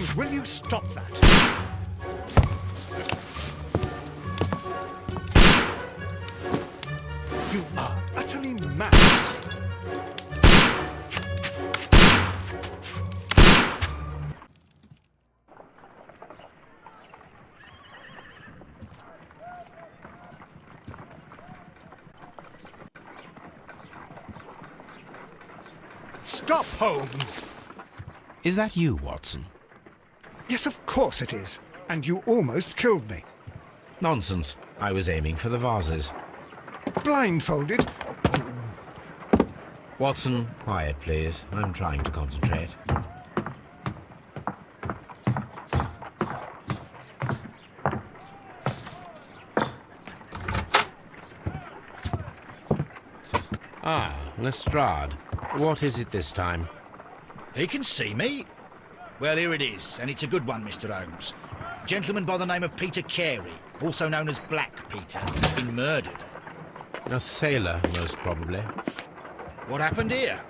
Holmes, will you stop that? You are utterly mad. Stop, Holmes! Is that you, Watson? Yes, of course it is. And you almost killed me. Nonsense. I was aiming for the vases. Blindfolded? Watson, quiet, please. I'm trying to concentrate. Ah, Lestrade. What is it this time? He can see me. Well, here it is, and it's a good one, Mr. Holmes. A gentleman by the name of Peter Carey, also known as Black Peter, has been murdered. A sailor, most probably. What happened here?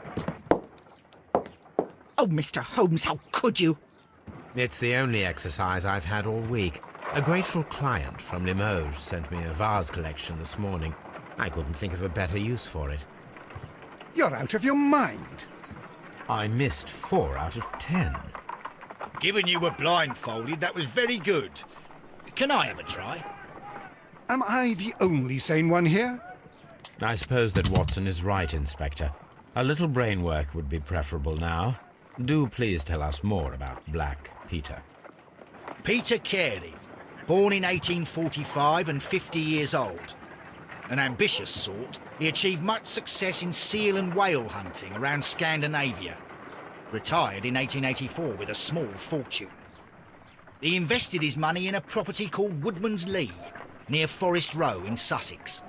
Oh, Mr. Holmes, how could you? It's the only exercise I've had all week. A grateful client from Limoges sent me a vase collection this morning. I couldn't think of a better use for it. You're out of your mind. I missed 4 out of 10. Given you were blindfolded, that was very good. Can I have a try? Am I the only sane one here? I suppose that Watson is right, Inspector. A little brain work would be preferable now. Do please tell us more about Black Peter. Peter Carey, born in 1845 and 50 years old. An ambitious sort, he achieved much success in seal and whale hunting around Scandinavia. Retired in 1884 with a small fortune. He invested his money in a property called Woodman's Lee, near Forest Row in Sussex.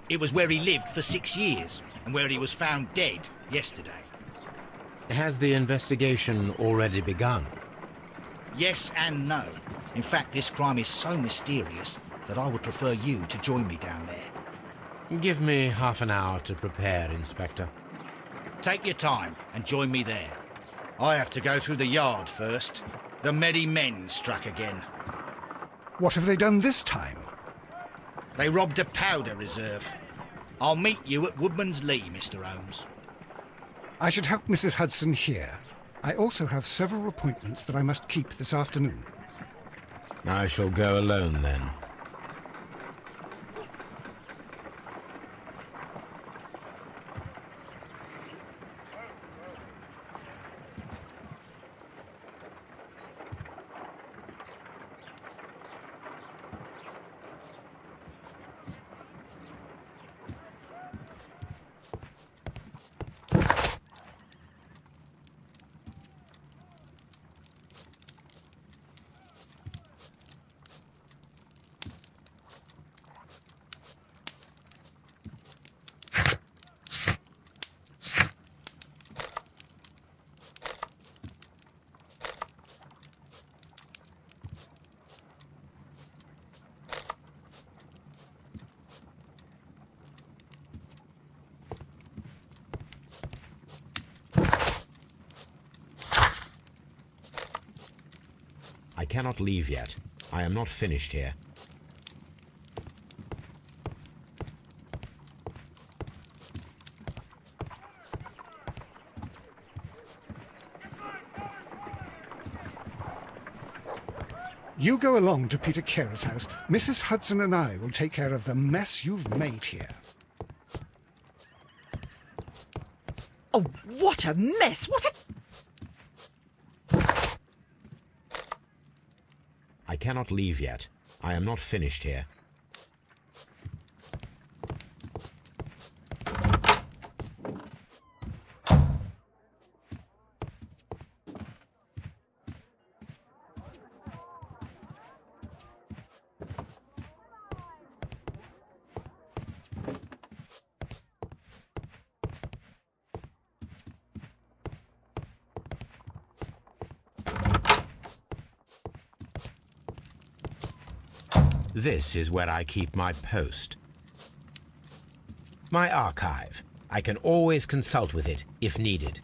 It was where he lived for 6 years, and where he was found dead yesterday. Has the investigation already begun? Yes and no. In fact, this crime is so mysterious that I would prefer you to join me down there. Give me half an hour to prepare, Inspector. Take your time and join me there. I have to go through the yard first. The merry men struck again. What have they done this time? They robbed a powder reserve. I'll meet you at Woodman's Lee, Mr. Holmes. I should help Mrs. Hudson here. I also have several appointments that I must keep this afternoon. I shall go alone, then. I cannot leave yet. I am not finished here. You go along to Peter Carey's house. Mrs. Hudson and I will take care of the mess you've made here. Oh, what a mess! What a... I cannot leave yet. I am not finished here. This is where I keep my post. My archive. I can always consult with it if needed.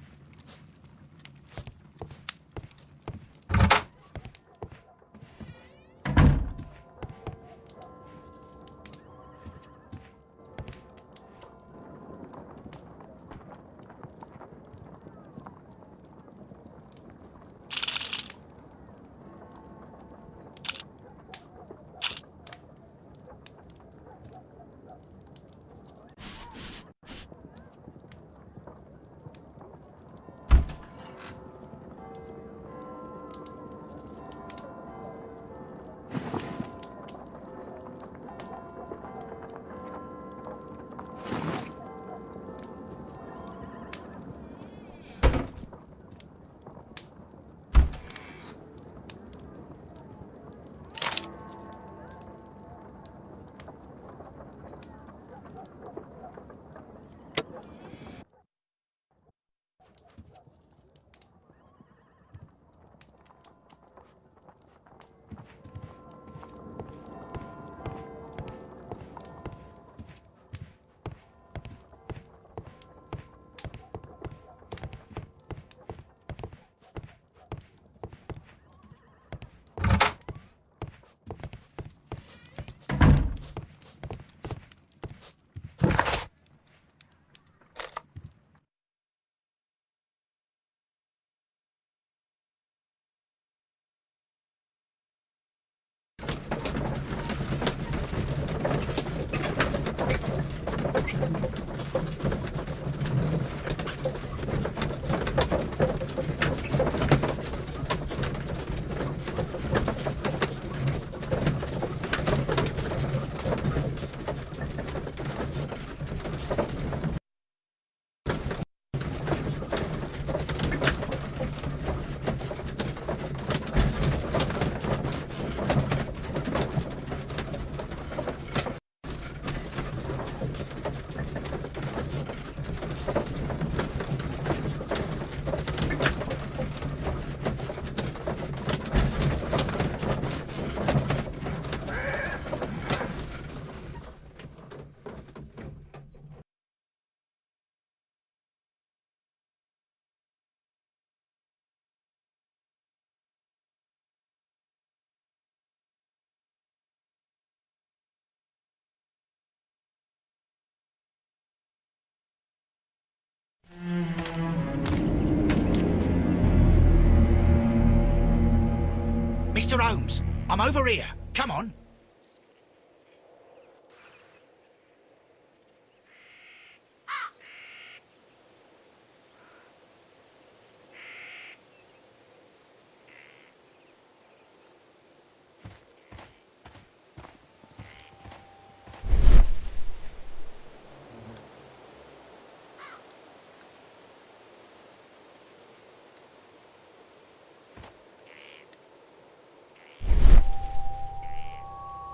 Mr. Holmes, I'm over here. Come on.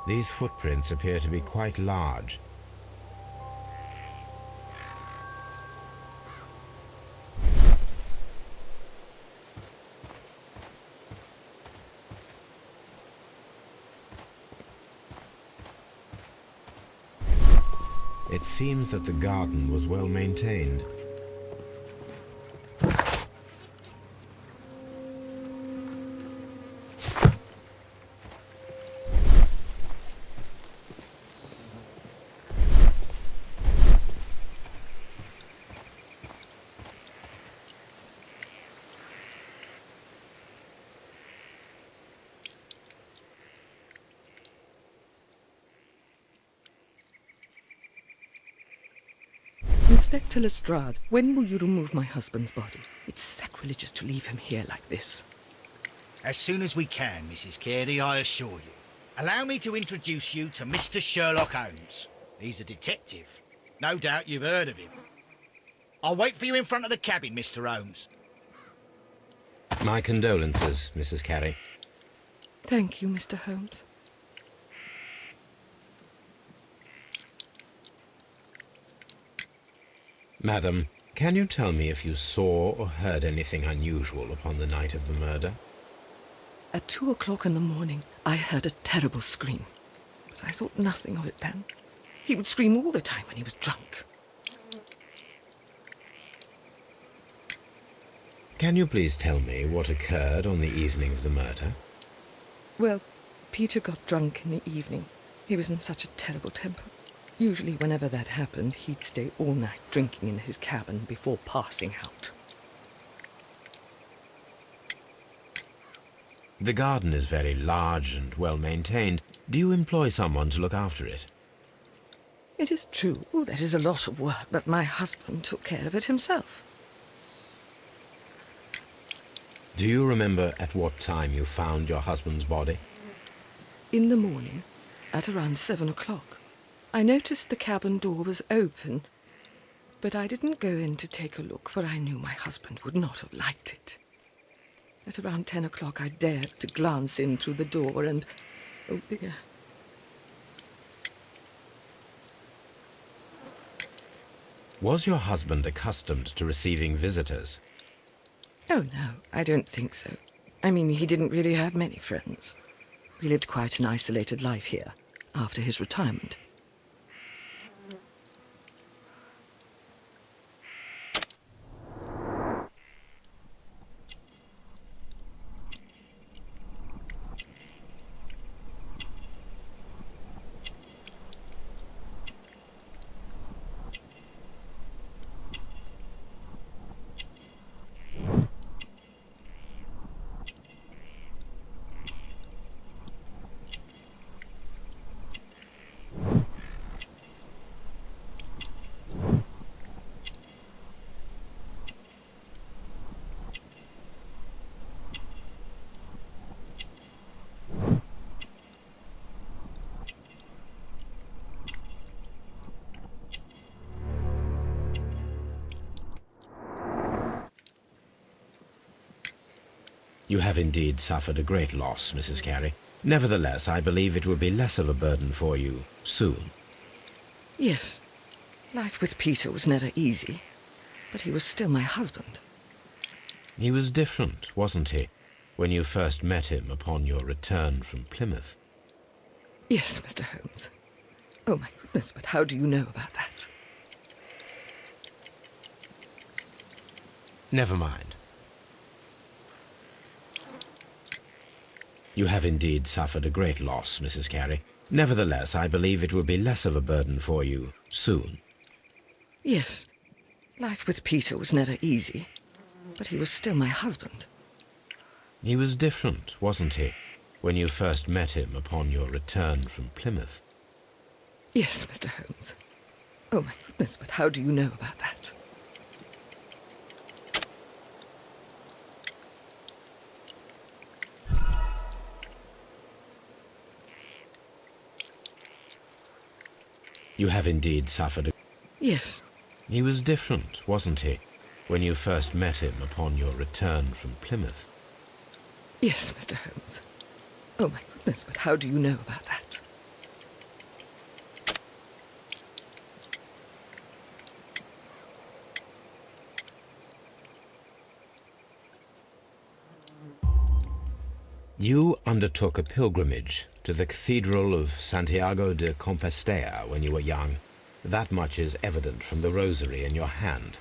These footprints appear to be quite large. It seems that the garden was well maintained. Inspector Lestrade, when will you remove my husband's body? It's sacrilegious to leave him here like this. As soon as we can, Mrs. Carey, I assure you. Allow me to introduce you to Mr. Sherlock Holmes. He's a detective. No doubt you've heard of him. I'll wait for you in front of the cabin, Mr. Holmes. My condolences, Mrs. Carey. Thank you, Mr. Holmes. Madam, can you tell me if you saw or heard anything unusual upon the night of the murder? At 2 o'clock in the morning, I heard a terrible scream. But I thought nothing of it then. He would scream all the time when he was drunk. Can you please tell me what occurred on the evening of the murder? Well, Peter got drunk in the evening. He was in such a terrible temper. Usually, whenever that happened, he'd stay all night drinking in his cabin before passing out. The garden is very large and well maintained. Do you employ someone to look after it? It is true, there is a lot of work, but my husband took care of it himself. Do you remember at what time you found your husband's body? In the morning, at around 7 o'clock. I noticed the cabin door was open, but I didn't go in to take a look, for I knew my husband would not have liked it. At around 10 o'clock, I dared to glance in through the door and... oh dear. Was your husband accustomed to receiving visitors? Oh, no, I don't think so. I mean, he didn't really have many friends. He lived quite an isolated life here, after his retirement. You have indeed suffered a great loss, Mrs. Carey. Nevertheless, I believe it will be less of a burden for you soon. Yes, life with Peter was never easy, but he was still my husband. He was different, wasn't he, when you first met him upon your return from Plymouth? Yes, Mr. Holmes. Oh, my goodness, but how do you know about that? Never mind. You have indeed suffered a great loss, Mrs. Carey. Nevertheless, I believe it will be less of a burden for you soon. Yes, life with Peter was never easy, but he was still my husband. He was different, wasn't he, when you first met him upon your return from Plymouth? Yes, Mr. Holmes. Oh, my goodness, but how do you know about that? You have indeed suffered. Yes. He was different, wasn't he, when you first met him upon your return from Plymouth? Yes, Mr. Holmes. Oh, my goodness, but how do you know about that? You undertook a pilgrimage to the Cathedral of Santiago de Compostela when you were young. That much is evident from the rosary in your hand.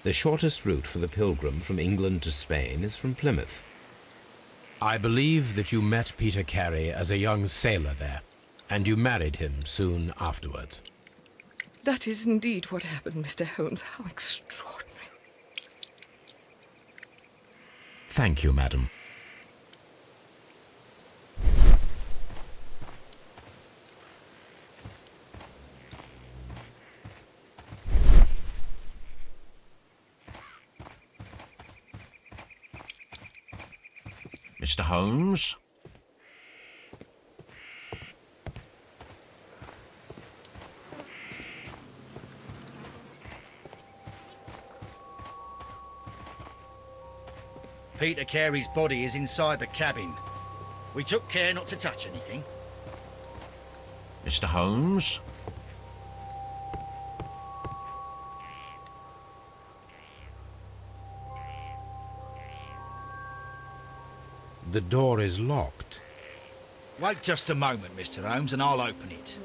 The shortest route for the pilgrim from England to Spain is from Plymouth. I believe that you met Peter Carey as a young sailor there, and you married him soon afterwards. That is indeed what happened, Mr. Holmes. How extraordinary. Thank you, madam. Mr. Holmes? Peter Carey's body is inside the cabin. We took care not to touch anything. Mr. Holmes? The door is locked. Wait just a moment, Mr. Holmes, and I'll open it.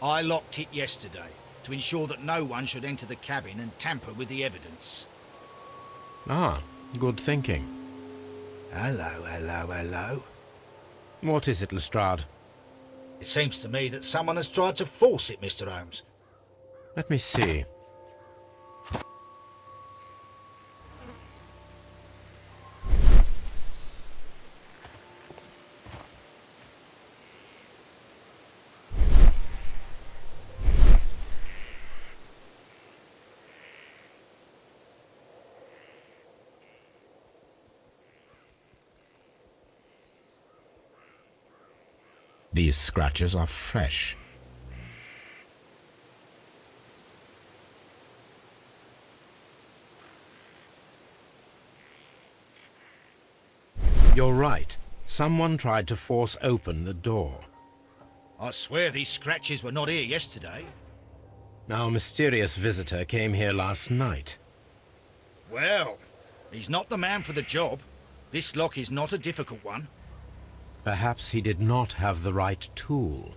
I locked it yesterday to ensure that no one should enter the cabin and tamper with the evidence. Ah, good thinking. Hello. What is it, Lestrade? It seems to me that someone has tried to force it, Mr. Holmes. Let me see. These scratches are fresh. You're right. Someone tried to force open the door. I swear these scratches were not here yesterday. Our mysterious visitor came here last night. Well, he's not the man for the job. This lock is not a difficult one. Perhaps he did not have the right tool.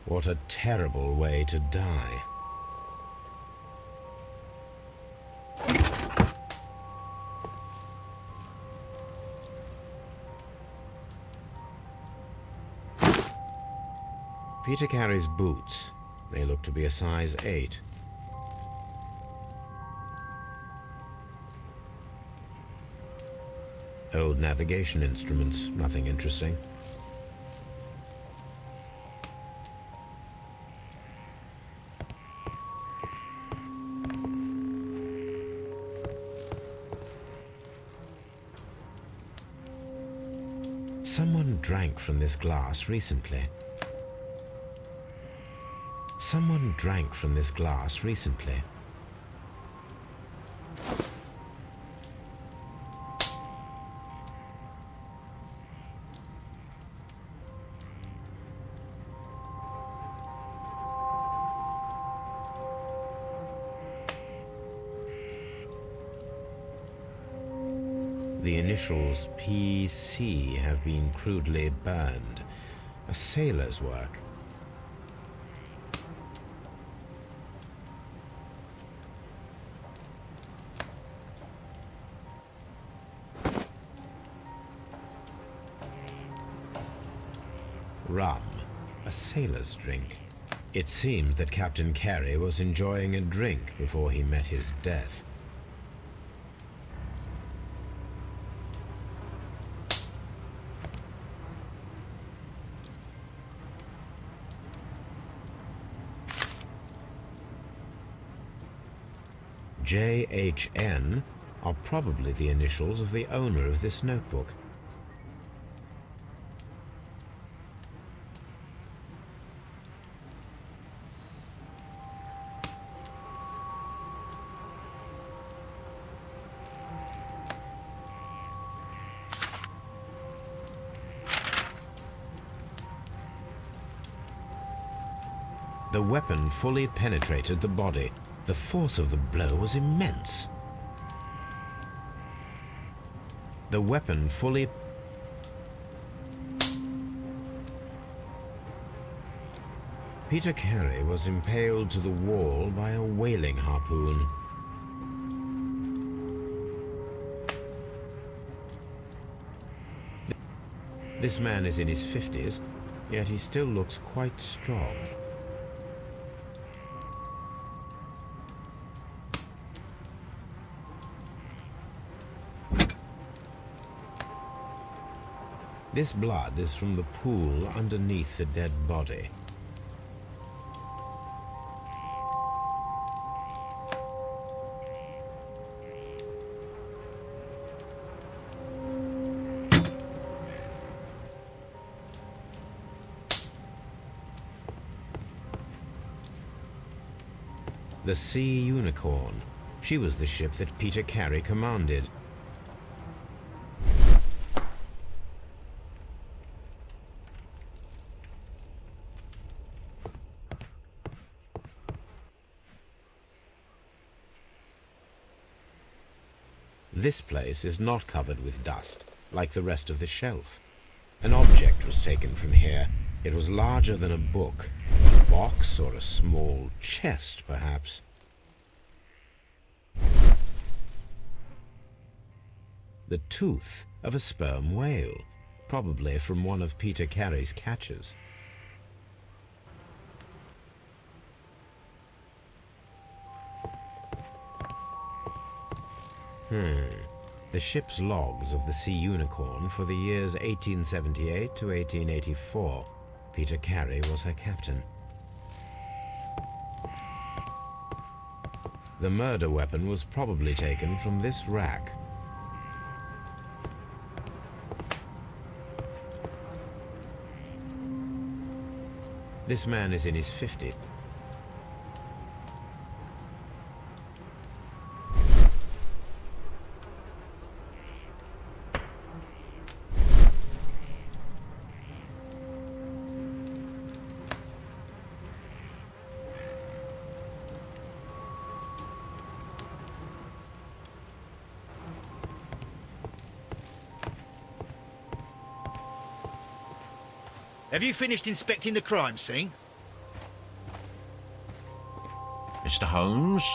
What a terrible way to die. Peter Carey's boots. They look to be a size 8. Old navigation instruments, nothing interesting. Someone drank from this glass recently. Someone drank from this glass recently. The initials PC have been crudely burned. A sailor's work. Rum, a sailor's drink. It seemed that Captain Carey was enjoying a drink before he met his death. JHN are probably the initials of the owner of this notebook. The weapon fully penetrated the body. The force of the blow was immense. The weapon fully... Peter Carey was impaled to the wall by a whaling harpoon. This man is in his 50s, yet he still looks quite strong. This blood is from the pool underneath the dead body. The Sea Unicorn. She was the ship that Peter Carey commanded. This place is not covered with dust, like the rest of the shelf. An object was taken from here. It was larger than a book, a box or a small chest, perhaps. The tooth of a sperm whale, probably from one of Peter Carey's catches. The ship's logs of the Sea Unicorn for the years 1878 to 1884. Peter Carey was her captain. The murder weapon was probably taken from this rack. This man is in his 50s. Have you finished inspecting the crime scene? Mr. Holmes?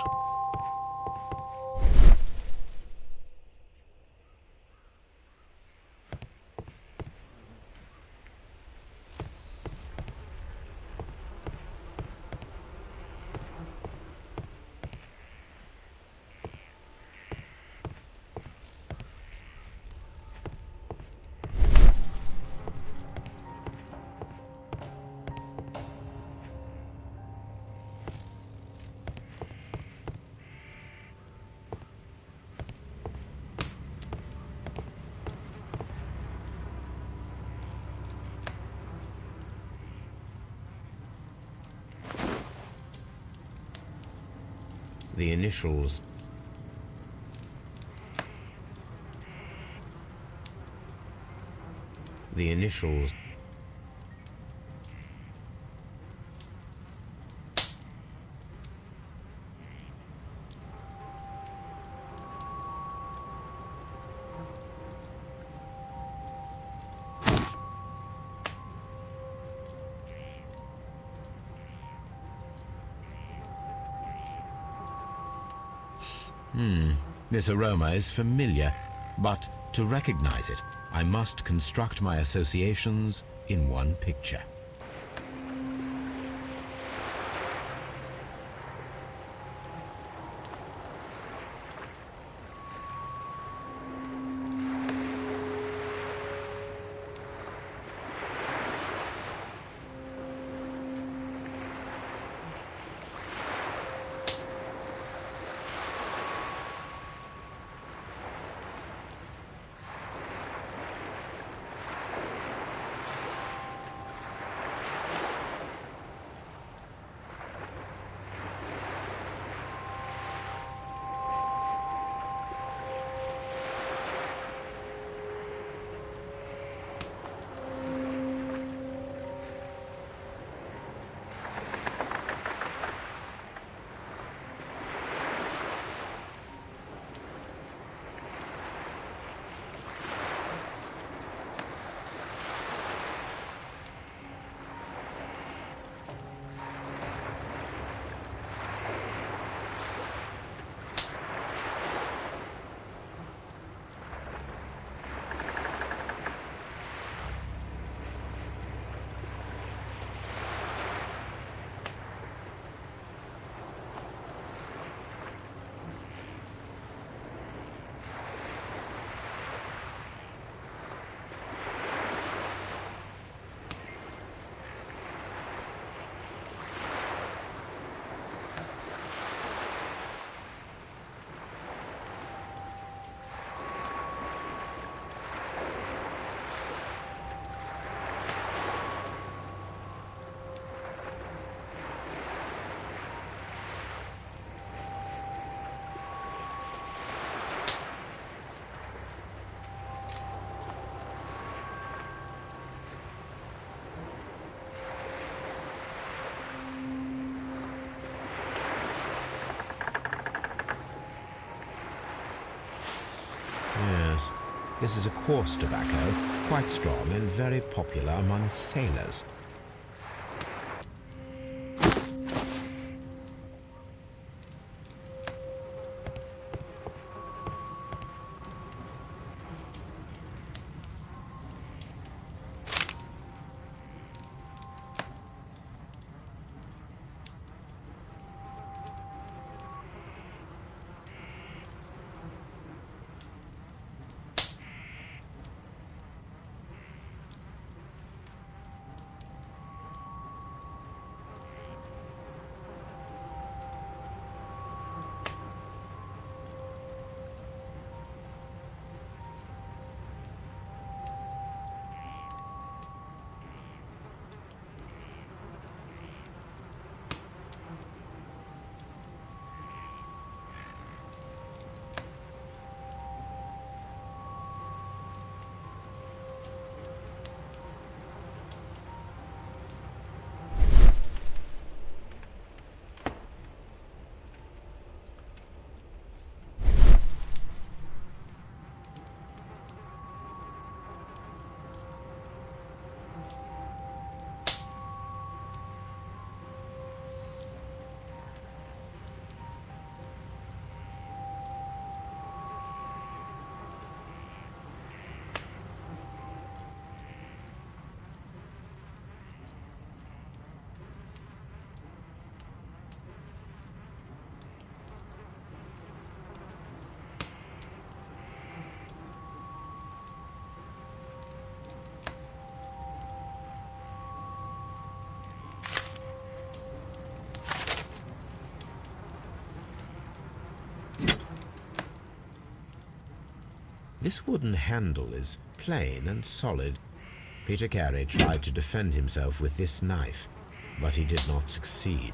The initials. The initials. This aroma is familiar, but to recognize it, I must construct my associations in one picture. Yes, this is a coarse tobacco, quite strong and very popular among sailors. This wooden handle is plain and solid. Peter Carey tried to defend himself with this knife, but he did not succeed.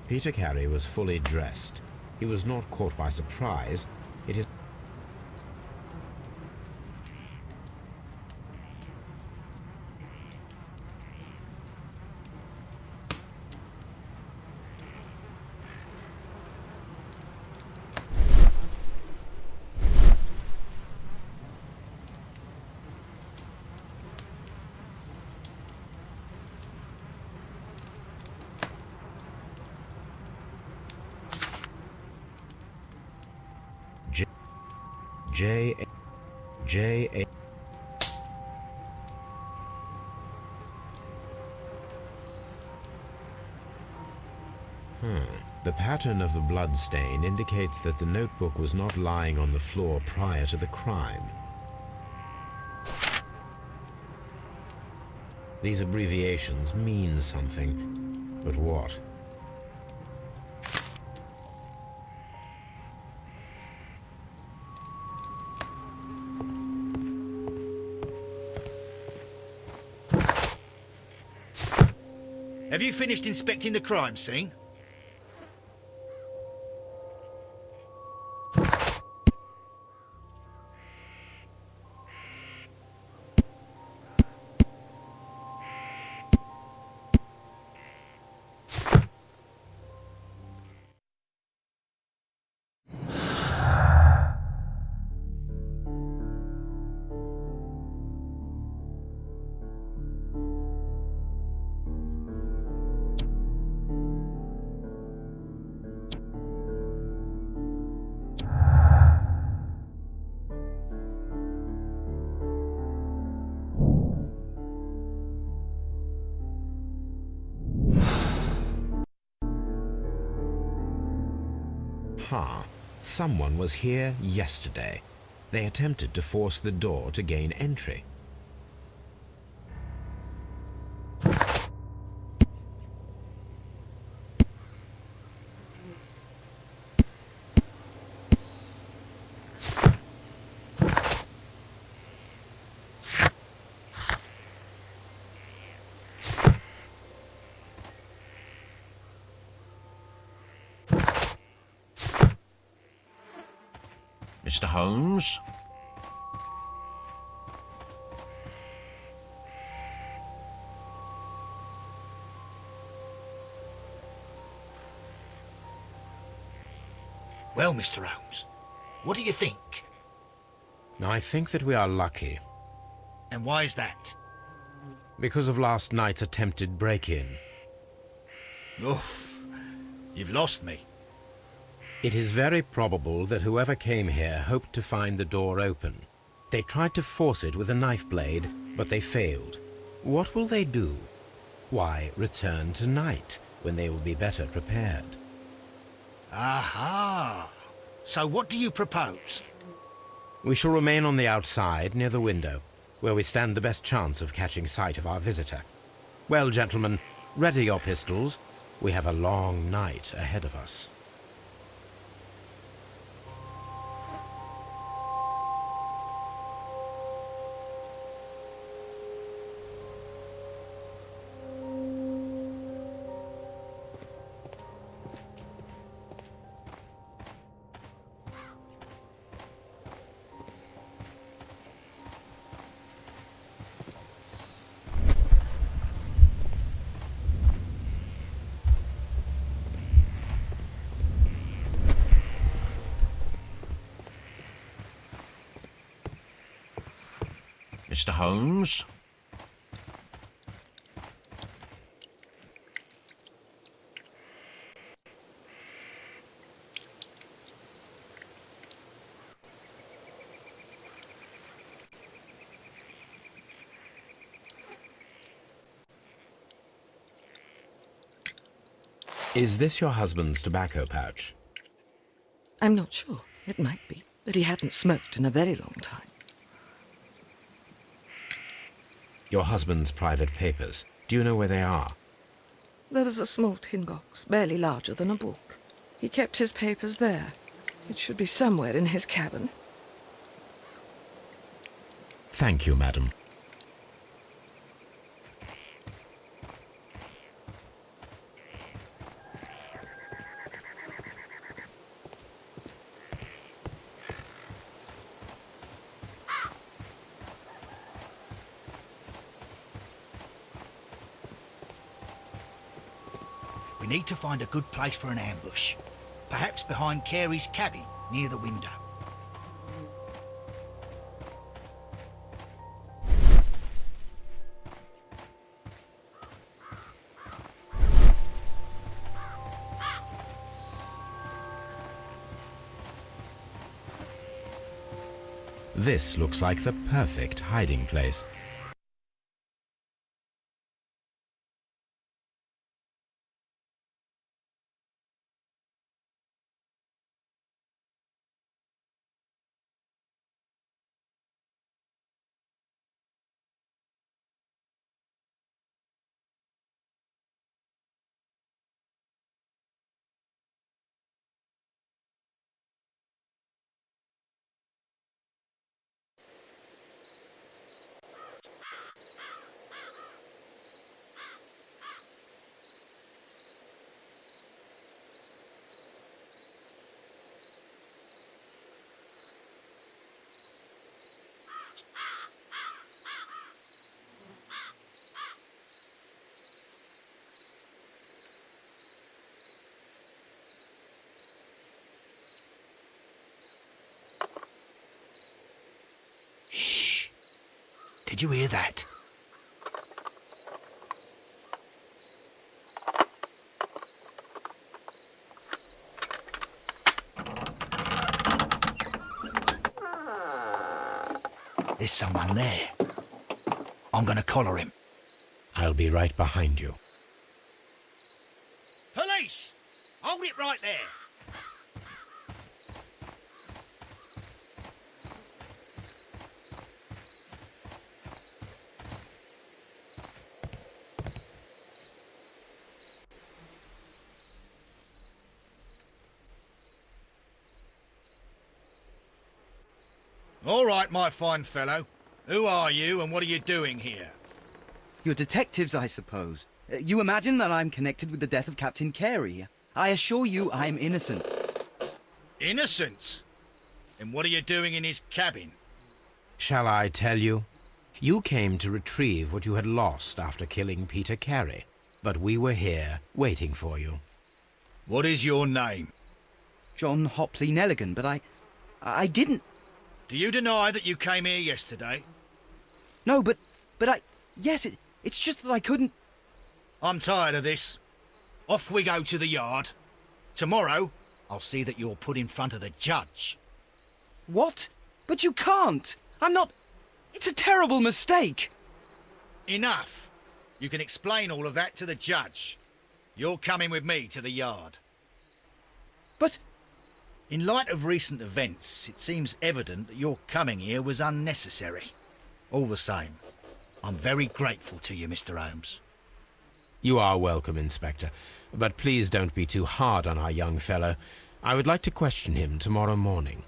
Peter Carey was fully dressed. He was not caught by surprise. It is J. J. The pattern of the blood stain indicates that the notebook was not lying on the floor prior to the crime. These abbreviations mean something, but what? Have you finished inspecting the crime scene? Someone was here yesterday. They attempted to force the door to gain entry. Mr. Holmes? Well, Mr. Holmes, what do you think? I think that we are lucky. And why is that? Because of last night's attempted break-in. Oof, you've lost me. It is very probable that whoever came here hoped to find the door open. They tried to force it with a knife blade, but they failed. What will they do? Why, return tonight, when they will be better prepared. Aha! So what do you propose? We shall remain on the outside, near the window, where we stand the best chance of catching sight of our visitor. Well, gentlemen, ready your pistols. We have a long night ahead of us. Mr. Holmes? Is this your husband's tobacco pouch? I'm not sure. It might be, but he hadn't smoked in a very long time. Your husband's private papers. Do you know where they are? There was a small tin box, barely larger than a book. He kept his papers there. It should be somewhere in his cabin. Thank you, madam. We need to find a good place for an ambush. Perhaps behind Carey's cabin, near the window. This looks like the perfect hiding place. Shh! Did you hear that? There's someone there. I'm gonna collar him. I'll be right behind you. Police! Hold it right there! All right, my fine fellow. Who are you and what are you doing here? You're detectives, I suppose. You imagine that I'm connected with the death of Captain Carey. I assure you I'm innocent. Innocent? And what are you doing in his cabin? Shall I tell you? You came to retrieve what you had lost after killing Peter Carey, but we were here waiting for you. What is your name? John Hopley Nelligan, but I didn't... Do you deny that you came here yesterday? No, but yes, it's just that I couldn't... I'm tired of this. Off we go to the yard. Tomorrow, I'll see that you're put in front of the judge. What? But you can't! I'm not... It's a terrible mistake! Enough. You can explain all of that to the judge. You're coming with me to the yard. But... In light of recent events, it seems evident that your coming here was unnecessary. All the same, I'm very grateful to you, Mr. Holmes. You are welcome, Inspector, but please don't be too hard on our young fellow. I would like to question him tomorrow morning.